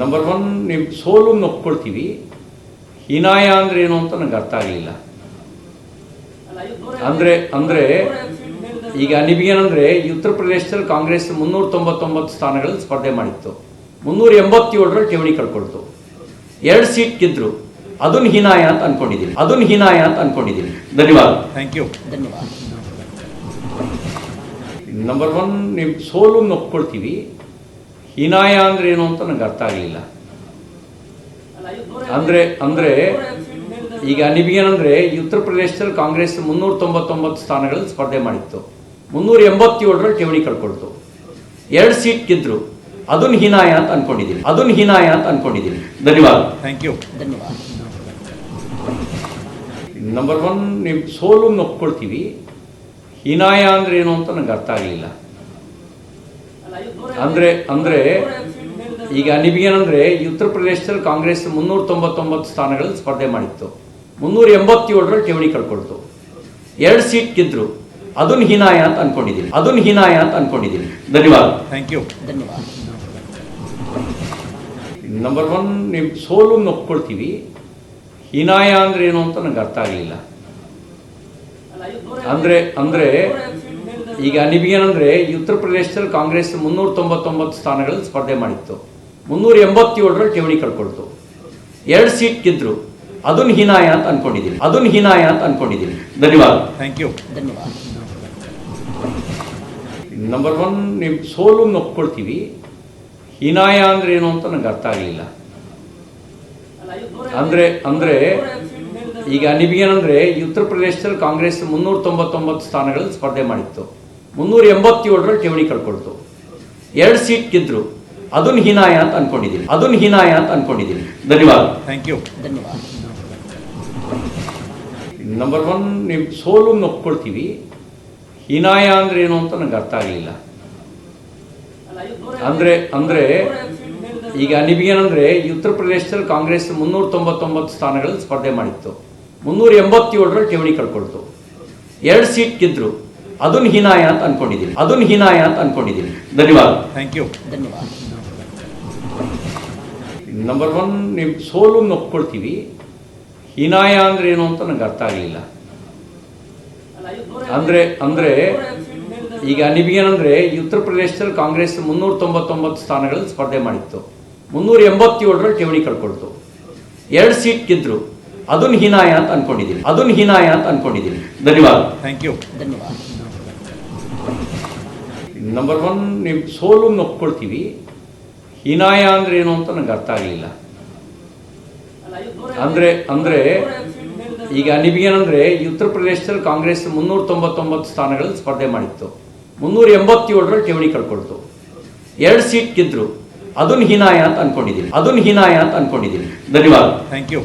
Number one, ನಿಮ್ಮ ಸೋಲನ್ನು ಒಪ್ಕೊಳ್ತೀವಿ. ಹೀನಾಯ ಅಂದ್ರೆ ಏನು ಅಂತ ನನಗೆ ಅರ್ಥ ಆಗಲಿಲ್ಲ. ಅಂದರೆ ಈಗ ನಿಮಗೇನಂದ್ರೆ ಉತ್ತರ ಪ್ರದೇಶದಲ್ಲಿ ಕಾಂಗ್ರೆಸ್ 399 ಸ್ಥಾನಗಳಲ್ಲಿ ಸ್ಪರ್ಧೆ ಮಾಡಿತ್ತು. 387ರಲ್ಲಿ ಠೇವಣಿ ಕಳ್ಕೊಳ್ತು. 2 ಸೀಟ್ ಗೆದ್ರು. ಅದನ್ನು ಹೀನಾಯ ಅಂತ ಅನ್ಕೊಂಡಿದ್ದೀನಿ. ಧನ್ಯವಾದ. Thank you. ನಂಬರ್ ಒನ್, ನಿಮ್ಮ ಸೋಲನ್ನು ಒಪ್ಕೊಳ್ತೀವಿ. ಹೀನಾಯ ಅಂದ್ರೆ ಏನು ಅಂತ ನನಗೆ ಅರ್ಥ ಆಗಲಿಲ್ಲ. ಅಂದರೆ ಈಗ ನಿಮಗೇನಂದ್ರೆ ಉತ್ತರ ಪ್ರದೇಶದಲ್ಲಿ ಕಾಂಗ್ರೆಸ್ 399 ಸ್ಥಾನಗಳಲ್ಲಿ ಸ್ಪರ್ಧೆ ಮಾಡಿತ್ತು. 387ರಲ್ಲಿ ಠೇವಣಿ ಕಳ್ಕೊಳ್ತು. 2 ಸೀಟ್ ಗೆದ್ರು. ಅದನ್ನು ಹೀನಾಯ ಅಂತ ಅನ್ಕೊಂಡಿದ್ದೀನಿ. ಧನ್ಯವಾದ. Thank you. ನಂಬರ್ ಒನ್, ನಿಮ್ಮ ಸೋಲನ್ನು ಒಪ್ಕೊಳ್ತೀವಿ. ಹೀನಾಯ ಅಂದ್ರೆ ಏನು ಅಂತ ನನಗೆ ಅರ್ಥ ಆಗಲಿಲ್ಲ. ಅಂದರೆ ಈಗ ನಿಮಗೇನಂದ್ರೆ ಉತ್ತರ ಪ್ರದೇಶದಲ್ಲಿ ಕಾಂಗ್ರೆಸ್ 399 ಸ್ಥಾನಗಳಲ್ಲಿ ಸ್ಪರ್ಧೆ ಮಾಡಿತ್ತು. 387ರಲ್ಲಿ ಠೇವಣಿ ಕಳ್ಕೊಳ್ತು. 2 ಸೀಟ್ ಗೆದ್ರು. ಅದನ್ನು ಹೀನಾಯ ಅಂತ ಅನ್ಕೊಂಡಿದ್ದೀನಿ. ಧನ್ಯವಾದ. Thank you. ನಂಬರ್ ಒನ್, ನಿಮ್ಮ ಸೋಲನ್ನು ಒಪ್ಕೊಳ್ತೀವಿ. ಹೀನಾಯ ಅಂದ್ರೆ ಏನು ಅಂತ ನನಗೆ ಅರ್ಥ ಆಗಲಿಲ್ಲ. ಅಂದರೆ ಈಗ ನಿಮಗೇನಂದ್ರೆ ಉತ್ತರ ಪ್ರದೇಶದಲ್ಲಿ ಕಾಂಗ್ರೆಸ್ 399 ಸ್ಥಾನಗಳಲ್ಲಿ ಸ್ಪರ್ಧೆ ಮಾಡಿತ್ತು. 387ರಲ್ಲಿ ಠೇವಣಿ ಕಳ್ಕೊಳ್ತು. 2 ಸೀಟ್ ಗೆದ್ರು. ಅದನ್ನು ಹೀನಾಯ ಅಂತ ಅನ್ಕೊಂಡಿದ್ದೀನಿ. ಧನ್ಯವಾದ. Thank you. ನಂಬರ್ ಒನ್, ನಿಮ್ಮ ಸೋಲನ್ನು ಒಪ್ಕೊಳ್ತೀವಿ. ಹೀನಾಯ ಅಂದ್ರೆ ಏನು ಅಂತ ನನಗೆ ಅರ್ಥ ಆಗಲಿಲ್ಲ. ಅಂದರೆ ಈಗ ನಿಮಗೇನಂದ್ರೆ ಉತ್ತರ ಪ್ರದೇಶದಲ್ಲಿ ಕಾಂಗ್ರೆಸ್ 399 ಸ್ಥಾನಗಳಲ್ಲಿ ಸ್ಪರ್ಧೆ ಮಾಡಿತ್ತು. 387ರಲ್ಲಿ ಠೇವಣಿ ಕಳ್ಕೊಳ್ತು. 2 ಸೀಟ್ ಗೆದ್ರು. ಅದನ್ನು ಹೀನಾಯ ಅಂತ ಅನ್ಕೊಂಡಿದ್ದೀನಿ. ಧನ್ಯವಾದ. Thank you. ನಂಬರ್ ಒನ್, ನಿಮ್ಮ ಸೋಲನ್ನು ಒಪ್ಕೊಳ್ತೀವಿ. ಹೀನಾಯ ಅಂದ್ರೆ ಏನು ಅಂತ ನನಗೆ ಅರ್ಥ ಆಗಲಿಲ್ಲ. ಅಂದರೆ ಈಗ ನಿಮಗೇನಂದ್ರೆ ಉತ್ತರ ಪ್ರದೇಶದಲ್ಲಿ ಕಾಂಗ್ರೆಸ್ 399 ಸ್ಥಾನಗಳಲ್ಲಿ ಸ್ಪರ್ಧೆ ಮಾಡಿತ್ತು. 387ರಲ್ಲಿ ಠೇವಣಿ ಕಳ್ಕೊಳ್ತು. 2 ಸೀಟ್ ಗೆದ್ರು. ಅದನ್ನು ಹೀನಾಯ ಅಂತ ಅನ್ಕೊಂಡಿದ್ದೀನಿ. ಧನ್ಯವಾದ. Thank you. ನಂಬರ್ ಒನ್, ನಿಮ್ಮ ಸೋಲನ್ನು ಒಪ್ಕೊಳ್ತೀವಿ. ಹೀನಾಯ ಅಂದ್ರೆ ಏನು ಅಂತ ನನಗೆ ಅರ್ಥ ಆಗಲಿಲ್ಲ. ಅಂದರೆ ಈಗ ನಿಮಗೇನಂದ್ರೆ ಉತ್ತರ ಪ್ರದೇಶದಲ್ಲಿ ಕಾಂಗ್ರೆಸ್ 399 ಸ್ಥಾನಗಳಲ್ಲಿ ಸ್ಪರ್ಧೆ ಮಾಡಿತ್ತು. 387ರಲ್ಲಿ ಠೇವಣಿ ಕಳ್ಕೊಳ್ತು. 2 ಸೀಟ್ ಗೆದ್ರು. ಅದನ್ನು ಹೀನಾಯ ಅಂತ ಅನ್ಕೊಂಡಿದ್ದೀನಿ. ಧನ್ಯವಾದ. Thank you. ನಂಬರ್ ಒನ್, ನಿಮ್ಮ ಸೋಲನ್ನು ಒಪ್ಕೊಳ್ತೀವಿ. ಹೀನಾಯ ಅಂದ್ರೆ ಏನು ಅಂತ ನನಗೆ ಅರ್ಥ ಆಗಲಿಲ್ಲ. ಅಂದರೆ ಈಗ ನಿಮಗೇನಂದ್ರೆ ಉತ್ತರ ಪ್ರದೇಶದಲ್ಲಿ ಕಾಂಗ್ರೆಸ್ 399 ಸ್ಥಾನಗಳಲ್ಲಿ ಸ್ಪರ್ಧೆ ಮಾಡಿತ್ತು. 387ರಲ್ಲಿ ಠೇವಣಿ ಕಳ್ಕೊಳ್ತು. 2 ಸೀಟ್ ಗೆದ್ರು. ಅದನ್ನು ಹೀನಾಯ ಅಂತ ಅನ್ಕೊಂಡಿದ್ದೀನಿ. ಧನ್ಯವಾದ. Thank you.